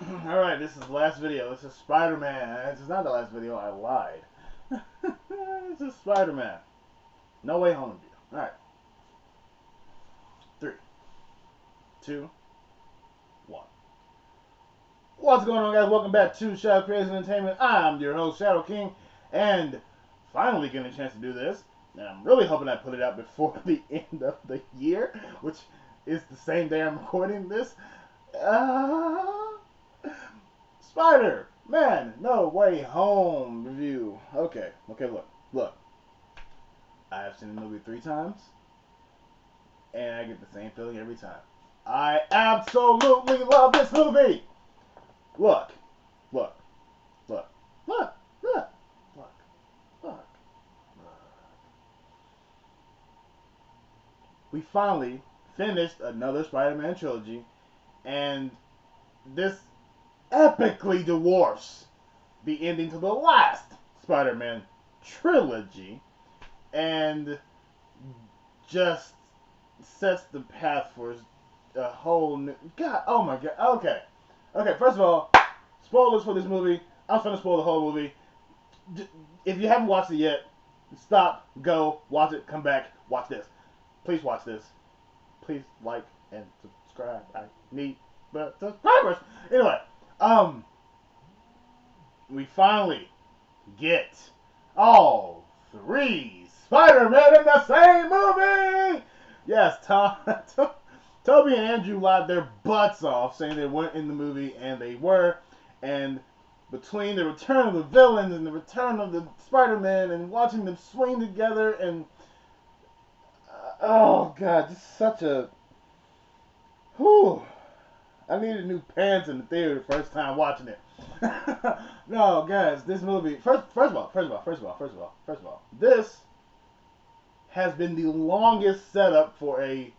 Alright, this is the last video. This is Spider-Man. This is not the last video. I lied. This is Spider-Man. No Way Home review. Alright. 3, 2, 1. What's going on, guys? Welcome back to Shadow Creations Entertainment. I'm your host, Shadow King. And finally getting a chance to do this. And I'm really hoping I put it out before the end of the year, which is the same day I'm recording this. Spider-Man No Way Home review. Okay, look. I have seen the movie 3 times, and I get the same feeling every time. I absolutely love this movie. Look, look, look, look, look, look, look. We finally finished another Spider-Man trilogy, and this epically dwarfs the ending to the last Spider-Man trilogy and just sets the path for a whole new... God, oh my God, okay, first of all, spoilers for this movie. I'm trying to spoil the whole movie. If you haven't watched it yet, stop, go, watch it, come back, watch this. Please watch this. Please like and subscribe. I need the subscribers. Anyway, we finally get all 3 Spider-Man in the same movie. Yes, Toby and Andrew lied their butts off saying they weren't in the movie, and they were. And between the return of the villains and the return of the Spider-Man and watching them swing together and oh God, just such a whew. I needed new pants in the theater the first time watching it. No, guys, this movie. First of all, this has been the longest setup for the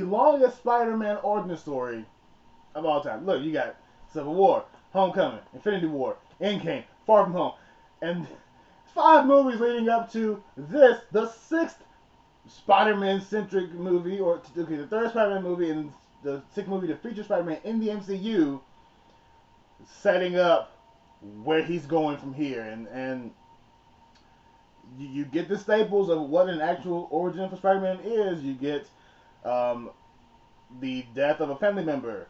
longest Spider-Man origin story of all time. Look, you got Civil War, Homecoming, Infinity War, Endgame, Far From Home, and 5 movies leading up to this, the 6th Spider-Man centric movie, or okay, the 3rd Spider-Man movie and the 6th movie to feature Spider-Man in the MCU, setting up where he's going from here, and you get the staples of what an actual origin for Spider-Man is. You get the death of a family member,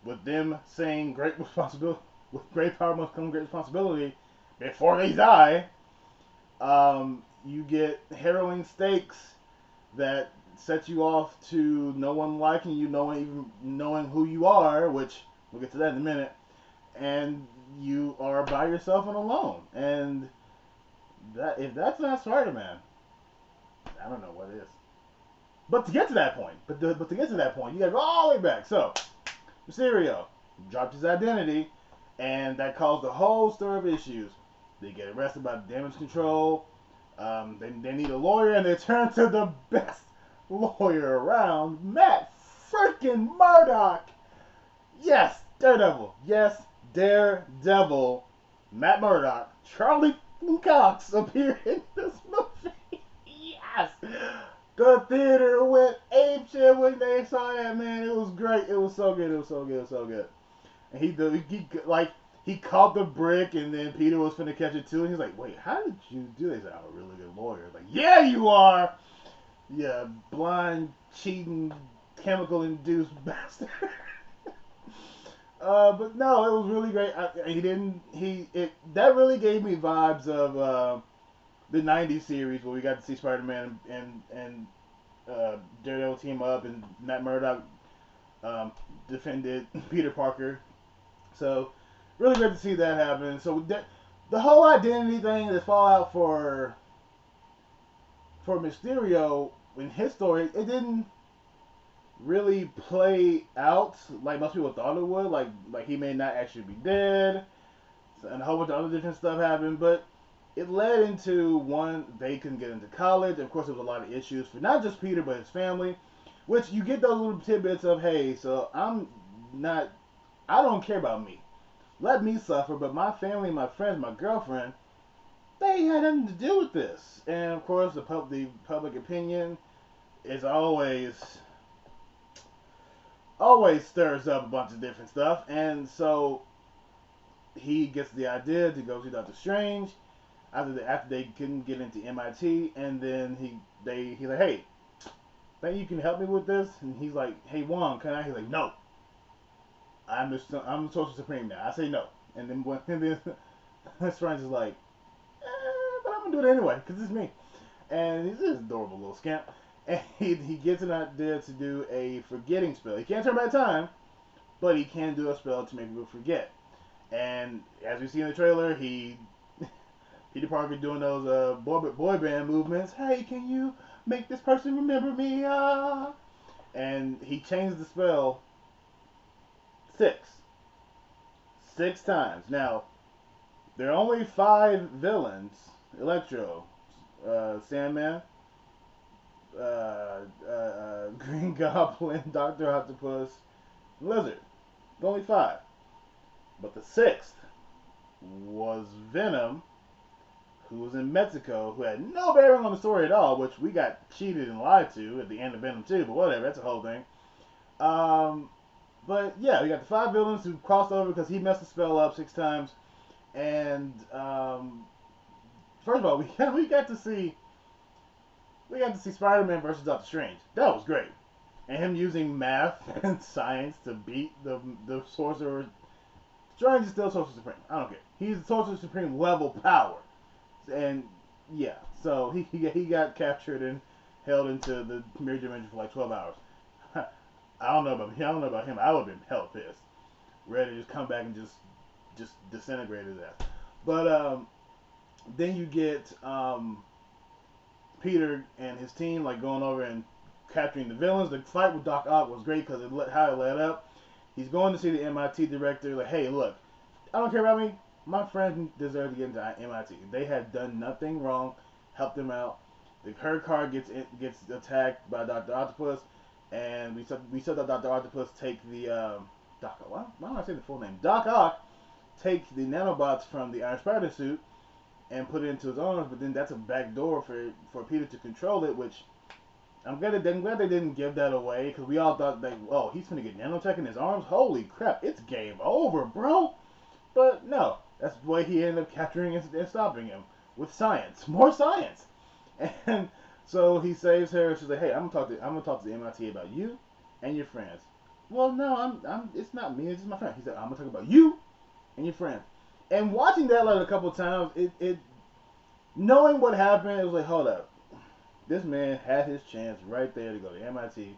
with them saying great responsibility, with great power must come great responsibility before they die. You get harrowing stakes that set you off to no one liking you, knowing who you are, which we'll get to that in a minute, and you are by yourself and alone. And that if that's not Spider-Man, I don't know what is. But to get to that point, you gotta go all the way back. So, Mysterio dropped his identity, and that caused a whole stir of issues. They get arrested by damage control. They need a lawyer, and they turn to the best lawyer around, Matt freaking Murdock. Yes, Daredevil. Yes, Daredevil. Matt Murdock. Charlie Cox appeared in this movie. Yes. The theater went apeshit when they saw that, man. It was great. It was so good. And he caught the brick, and then Peter was finna catch it too. And he's like, "Wait, how did you do this?" I'm a really good lawyer. Like, yeah, you are. Yeah, blind, cheating, chemical-induced bastard. But no, it was really great. That really gave me vibes of the '90s series where we got to see Spider-Man and Daredevil team up, and Matt Murdock defended Peter Parker. So really great to see that happen. So the whole identity thing, the fallout for Mysterio in his story, it didn't really play out like most people thought it would. Like he may not actually be dead, and a whole bunch of other different stuff happened. But it led into one, they couldn't get into college. Of course, there was a lot of issues for not just Peter but his family, which you get those little tidbits of, hey, so I don't care about me. Let me suffer, but my family, my friends, my girlfriend, they had nothing to do with this. And of course, the public opinion is always always stirs up a bunch of different stuff, and so he gets the idea to go see Doctor Strange after they couldn't get into MIT, and then he's like, hey, think you can help me with this? And he's like, hey Wong, can I? He's like, no, I'm the Sorcerer Supreme now. I say no, and then Strange is like, but I'm gonna do it anyway because it's me, and he's this adorable little scamp, and he gets an idea to do a forgetting spell. He can't turn back time, but he can do a spell to make people forget. And as we see in the trailer, Peter Parker doing those boy band movements. Hey, can you make this person remember me? And he changed the spell six times. Now there are only 5 villains: Electro, Sandman, Green Goblin, Doctor Octopus, Lizard. Only 5. But the 6th was Venom, who was in Mexico, who had no bearing on the story at all, which we got cheated and lied to at the end of Venom 2, but whatever, that's a whole thing. But yeah, we got the 5 villains who crossed over because he messed the spell up 6 times. And first of all, we got to see Spider-Man versus Doctor Strange. That was great, and him using math and science to beat the Sorcerer. Strange is still Sorcerer Supreme. I don't care. He's Sorcerer Supreme level power, and yeah. So he got captured and held into the mirror dimension for like 12 hours. I don't know about him. I would have been hell pissed, ready to just come back and just disintegrate his ass. But then you get Peter and his team like going over and capturing the villains. The fight with Doc Ock was great because how it led up. He's going to see the MIT director. Like, hey, look, I don't care about me. My friends deserve to get into MIT. They had done nothing wrong. Help them out. Her car gets attacked by Dr. Octopus, and we saw that Dr. Octopus take the why don't I say the full name? Doc Ock take the nanobots from the Iron Spider suit and put it into his arms, but then that's a back door for Peter to control it, which I'm glad they didn't give that away, because we all thought that, oh, he's gonna get nanotech in his arms. Holy crap, it's game over, bro. But no, that's the way he ended up capturing and stopping him with science, more science. And so he saves her. She's like, hey, I'm gonna talk to the MIT about you and your friends. Well, no, it's not me. It's just my friend. He said, I'm gonna talk about you and your friends. And watching that like a couple times, it knowing what happened, it was like, hold up, this man had his chance right there to go to MIT,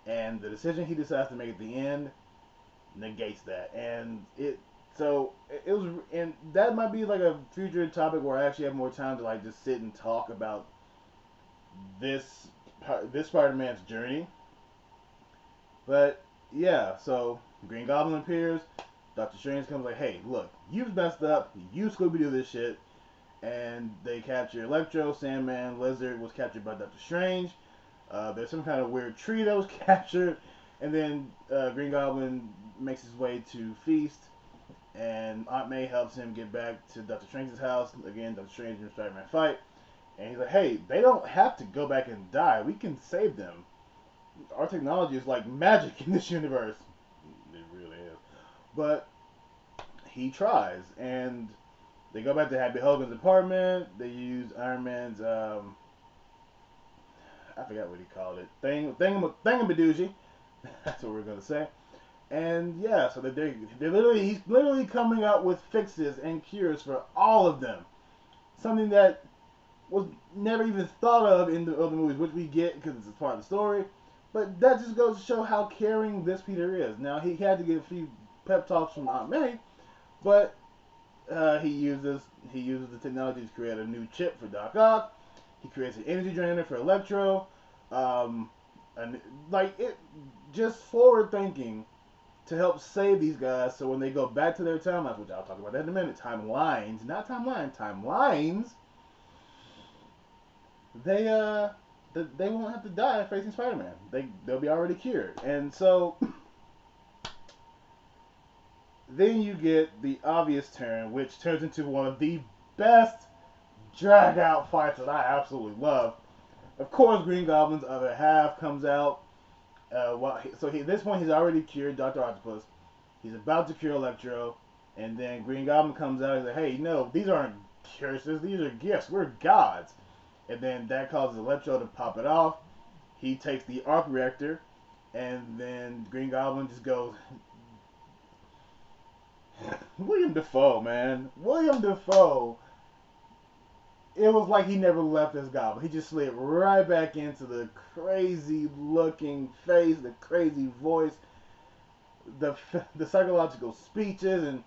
and the decision he decides to make at the end negates that. And it was, and that might be like a future topic where I actually have more time to like just sit and talk about this Spider-Man's journey. But yeah, so Green Goblin appears. Doctor Strange comes like, hey, look, you've messed up. You Scooby-Doo this shit. And they capture Electro, Sandman, Lizard was captured by Doctor Strange. There's some kind of weird tree that was captured. And then Green Goblin makes his way to Feast. And Aunt May helps him get back to Doctor Strange's house. Again, Doctor Strange and Spider-Man fight. And he's like, hey, they don't have to go back and die. We can save them. Our technology is like magic in this universe. It really is. But he tries, and they go back to Happy Hogan's apartment. They use Iron Man's I forgot what he called it. Thingamadoogie. That's what we're gonna say. And yeah, so he's literally coming up with fixes and cures for all of them. Something that was never even thought of in the other movies, which we get because it's part of the story. But that just goes to show how caring this Peter is. Now, he had to get a few pep talks from Aunt May, but he uses the technology to create a new chip for Doc Ock. He creates an energy drainer for Electro. And like, it just forward thinking to help save these guys, so when they go back to their timelines, which I'll talk about that in a minute, timelines, not timelines, they won't have to die facing Spider-Man. They'll be already cured. And so then you get the obvious turn, which turns into one of the best drag out fights that I absolutely love. Of course, Green Goblin's other half comes out, At this point he's already cured Doctor Octopus. He's about to cure Electro, and then Green Goblin comes out and says, "Hey, no, these aren't curses. These are gifts. We're gods." And then that causes Electro to pop it off. He takes the arc reactor, and then Green Goblin just goes, William Defoe, man. William Defoe. It was like he never left as Goblin. He just slid right back into the crazy looking face, the crazy voice, the psychological speeches, and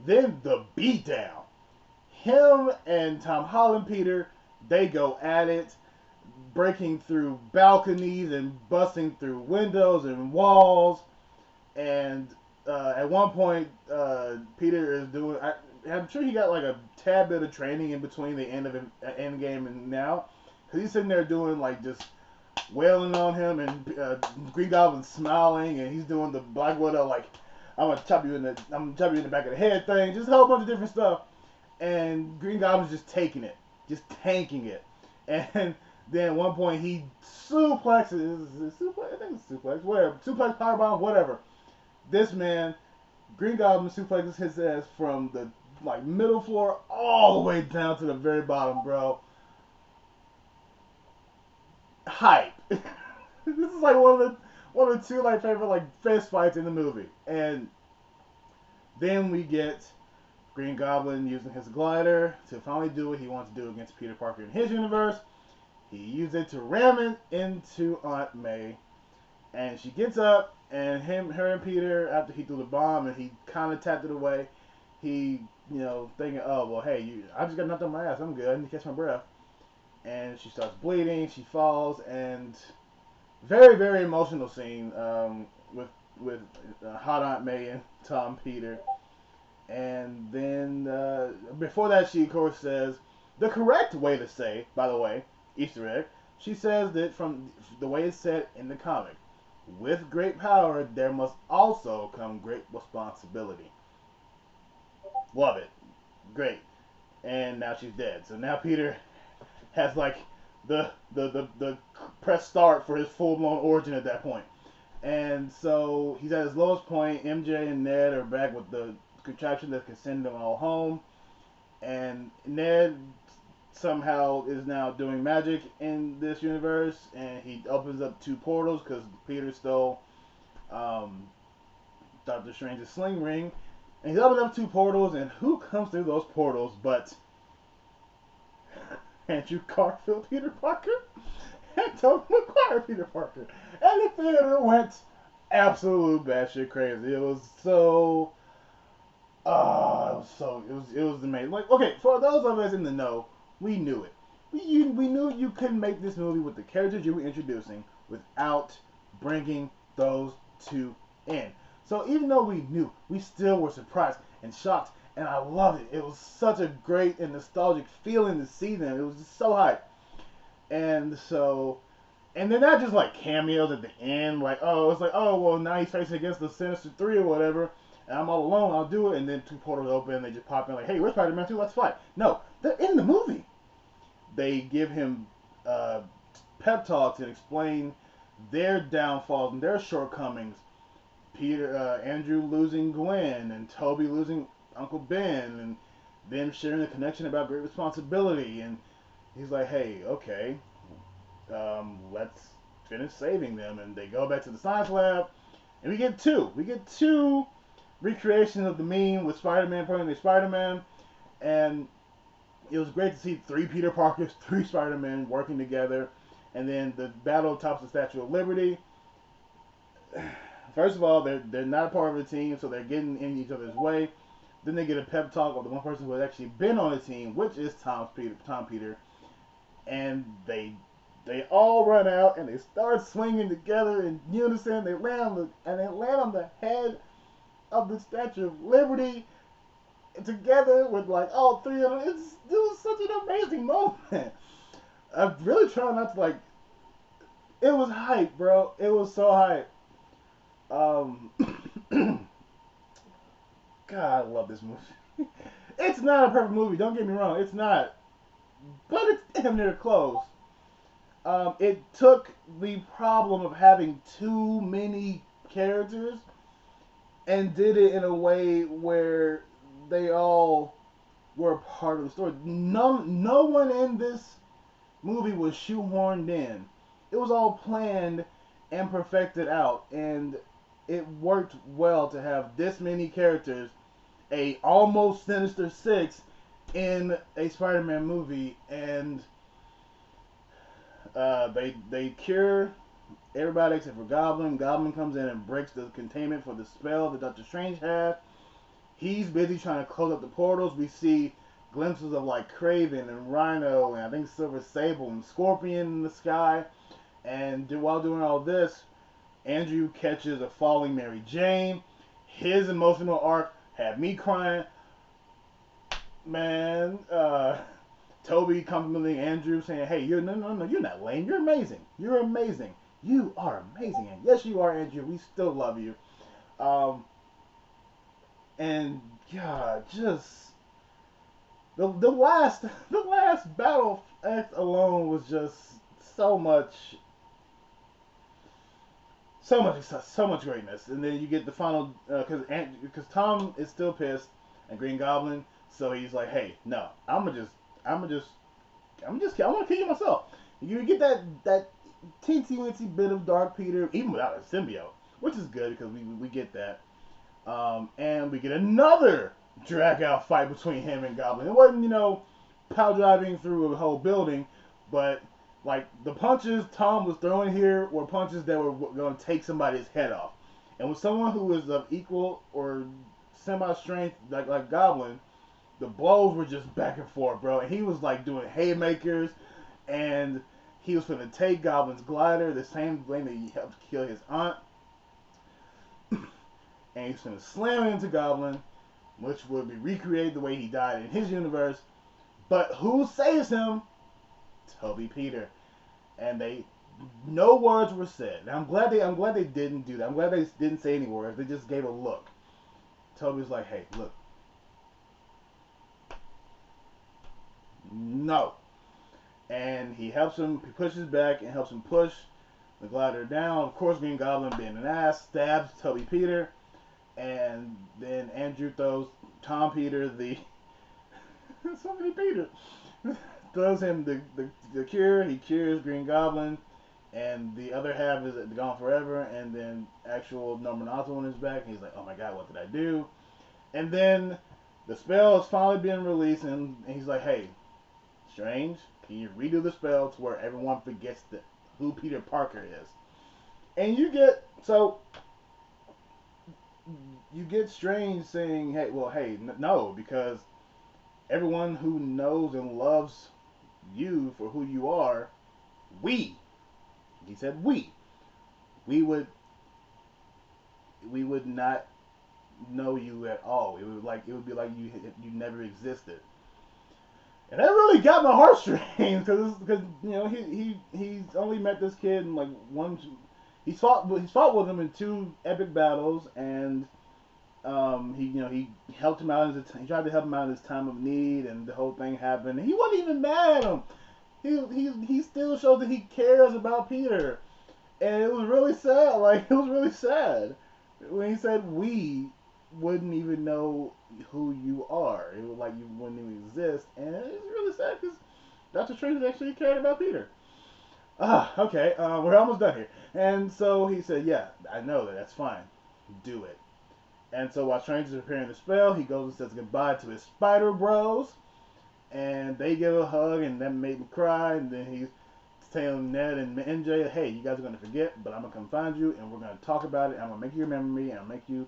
then the beatdown. Him and Tom Holland Peter, they go at it, breaking through balconies and busting through windows and walls. And at one point, Peter is doing. I'm sure he got like a tad bit of training in between the end of Endgame and now, because he's sitting there doing like just wailing on him, and Green Goblin smiling, and he's doing the Black Widow like I'm gonna chop you in the back of the head thing, just a whole bunch of different stuff. And Green Goblin's just taking it, just tanking it, and then at one point he suplexes, I think it's suplex, whatever, suplex, powerbomb, whatever. This man, Green Goblin suplexes his ass from the like middle floor all the way down to the very bottom, bro. Hype. This is like one of the two like favorite like fist fights in the movie. And then we get Green Goblin using his glider to finally do what he wants to do against Peter Parker in his universe. He used it to ram it into Aunt May, and she gets up, and her and Peter, after he threw the bomb and he kind of tapped it away, he, thinking, oh, well, hey, I just got knocked on my ass. I'm good. I need to catch my breath. And she starts bleeding. She falls, and very, very emotional scene with Hot Aunt May and Tom Peter. And then before that, she, of course, says the correct way to say, by the way, Easter egg, she says that from the way it's said in the comic, with great power, there must also come great responsibility. Love it. Great. And now she's dead. So now Peter has like the press start for his full blown origin at that point. And so he's at his lowest point. MJ and Ned are back with the contraption that can send them all home. And Ned somehow is now doing magic in this universe, and he opens up two portals because Peter stole Doctor Strange's sling ring. And he's opened up two portals, and who comes through those portals but Andrew Garfield Peter Parker and Tobey Maguire Peter Parker. And the theater went absolute batshit crazy. It was so it was amazing. Like, okay, for those of us in the know, we knew it. We knew you couldn't make this movie with the characters you were introducing without bringing those two in. So even though we knew, we still were surprised and shocked, and I loved it. It was such a great and nostalgic feeling to see them. It was just so hype. And they're not just like cameos at the end, like, oh, it's like, oh, well, now he's facing against the Sinister Three or whatever, and I'm all alone, I'll do it, and then two portals open, and they just pop in like, hey, we're Spider-Man 2, let's fight. No, they're in the movie. They give him pep talks and explain their downfalls and their shortcomings. Andrew losing Gwen, and Toby losing Uncle Ben, and them sharing a connection about great responsibility, and he's like, hey, okay, let's finish saving them, and they go back to the science lab, and we get two recreations of the meme with Spider-Man playing the Spider-Man, and it was great to see three Peter Parkers, three Spider-Men working together, and then the battle tops the Statue of Liberty. First of all, they're not a part of the team, so they're getting in each other's way. Then they get a pep talk with the one person who has actually been on the team, which is Tom Peter, and they all run out and they start swinging together in unison. They land on the head of the Statue of Liberty together with like all three of them. It was such an amazing moment. I'm really trying not to like. It was hype, bro. It was so hype. God, I love this movie. It's not a perfect movie. Don't get me wrong. It's not, but it's damn near close. It took the problem of having too many characters and did it in a way where they all were a part of the story. No one in this movie was shoehorned in. It was all planned and perfected out, and it worked well to have this many characters, a almost Sinister Six, in a Spider-Man movie, and they cure everybody except for Goblin. Goblin comes in and breaks the containment for the spell that Doctor Strange had. He's busy trying to close up the portals. We see glimpses of like Craven and Rhino and I think Silver Sable and Scorpion in the sky. And while doing all this, Andrew catches a falling Mary Jane. His emotional arc had me crying. Man, Toby complimenting Andrew, saying, "Hey, you're no, you're not lame. You're amazing. You're amazing. You are amazing. And yes, you are, Andrew. We still love you." And God, just the last the last battle act alone was just so much so much greatness. And then you get the final because Tom is still pissed at Green Goblin, so he's like, "Hey, no, I'm gonna just I want to kill you myself." You get that teensy weensy bit of Dark Peter, even without a symbiote, which is good because we get that. And we get another drag out fight between him and Goblin. It wasn't, power driving through a whole building, but like the punches Tom was throwing here were punches that were going to take somebody's head off. And with someone who is of equal or semi strength like Goblin, the blows were just back and forth, bro. And he was like doing haymakers, and he was going to take Goblin's glider, the same way that he helped kill his aunt. And he's going to slam it into Goblin, which would be recreated the way he died in his universe. But who saves him? Toby Peter. And no words were said. And I'm glad they didn't do that. I'm glad they didn't say any words. They just gave a look. Toby's like, "Hey, look. No." And he helps him. He pushes back and helps him push the glider down. Of course, Green Goblin, being an ass, stabs Toby Peter. And then Andrew throws Tom Peter so many Peters. Throws him the cure. He cures Green Goblin, and the other half is gone forever. And then actual Norman Osborn is back, and he's like, "Oh my God, what did I do?" And then the spell is finally being released, and he's like, "Hey, Strange, can you redo the spell to where everyone forgets who Peter Parker is?" And you get Strange saying, "Hey, no, because everyone who knows and loves you for who you are, he said we would not know you at all. It would be like you never existed." And that really got my heartstrings because he's only met this kid in like one. He's fought with him in two epic battles, and he helped him out. He tried to help him out in his time of need, and the whole thing happened. He wasn't even mad at him. He still shows that he cares about Peter, and it was really sad. Like, it was really sad when he said we wouldn't even know who you are. It was like you wouldn't even exist, and it's really sad because Dr. Strange actually cared about Peter. Okay, we're almost done here. And so he said, "Yeah, I know that. That's fine. Do it." And so while Strange is preparing the spell, he goes and says goodbye to his Spider Bros, and they give a hug, and that made me cry. And then he's telling Ned and MJ, "Hey, you guys are gonna forget, but I'm gonna come find you, and we're gonna talk about it. I'm gonna make you remember me, and I'll make you."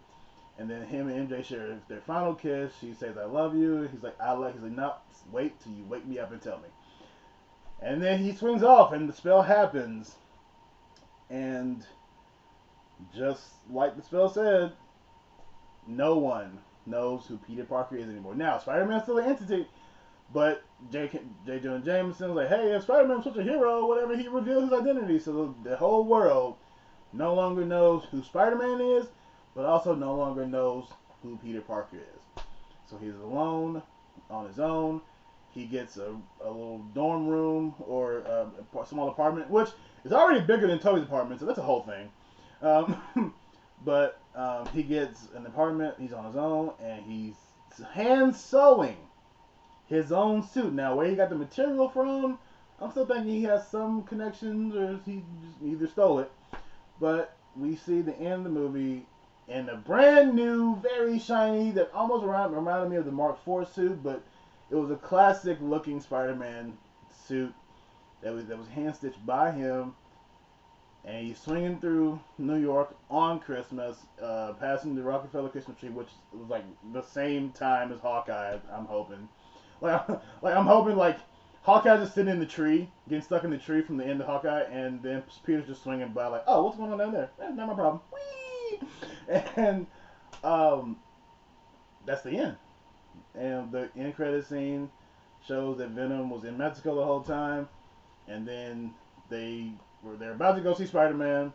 And then him and MJ share their final kiss. She says, "I love you." He's like, "I love." He's like, "No, wait till you wake me up and tell me." And then he swings off, and the spell happens, and just like the spell said, no one knows who Peter Parker is anymore. Now, Spider-Man's still an entity, but J. Jonah Jameson's like, "Hey, if Spider-Man's such a hero, whatever," he reveals his identity. So the whole world no longer knows who Spider-Man is, but also no longer knows who Peter Parker is. So he's alone, on his own, he gets a little dorm room or a small apartment, which is already bigger than Toby's apartment, so that's a whole thing. But he gets an apartment. He's on his own, and he's hand sewing his own suit. Now, where he got the material from, I'm still thinking he has some connections, or he just either stole it. But we see the end of the movie in a brand new, very shiny, that almost reminded me of the Mark IV suit, but it was a classic looking Spider-Man suit that was hand stitched by him, and he's swinging through New York on Christmas, passing the Rockefeller Christmas tree, which was like the same time as Hawkeye. I'm hoping, I'm hoping like Hawkeye's just sitting in the tree, getting stuck in the tree from the end of Hawkeye, and then Peter's just swinging by, like, oh, what's going on down there? Not my problem. Whee! And that's the end. And the end credit scene shows that Venom was in Mexico the whole time, and then they're about to go see Spider-Man,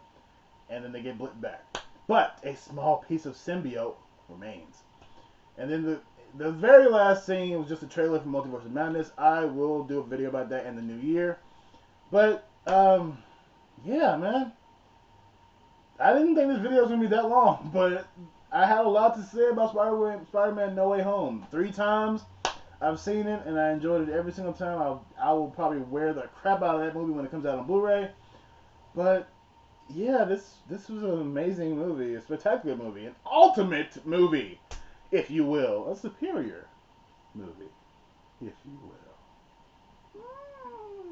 and then they get blipped back. But a small piece of symbiote remains. And then the very last scene was just a trailer for Multiverse of Madness. I will do a video about that in the new year. But yeah, man. I didn't think this video was gonna be that long, but I had a lot to say about Spider-Man No Way Home. 3 times I've seen it, and I enjoyed it every single time. I will probably wear the crap out of that movie when it comes out on Blu-ray. But yeah, this was an amazing movie, a spectacular movie, an ultimate movie, if you will, a superior movie, if you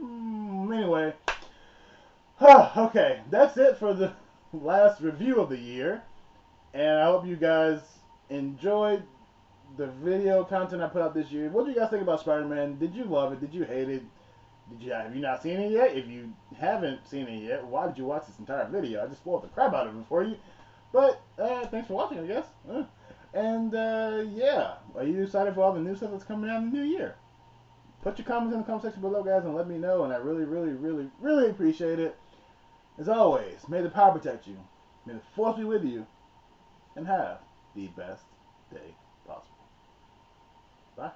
will. Anyway, okay, that's it for the last review of the year, and I hope you guys enjoyed the video content I put out this year. What do you guys think about Spider-Man? Did you love it? Did you hate it? Have you not seen it yet? If you haven't seen it yet, why did you watch this entire video? I just spoiled the crap out of it for you. But thanks for watching, I guess. And yeah, are you excited for all the new stuff that's coming out in the new year? Put your comments in the comment section below, guys, and let me know. And I really, really, really, really appreciate it. As always, may the power protect you. May the force be with you. And have the best day possible. Bye.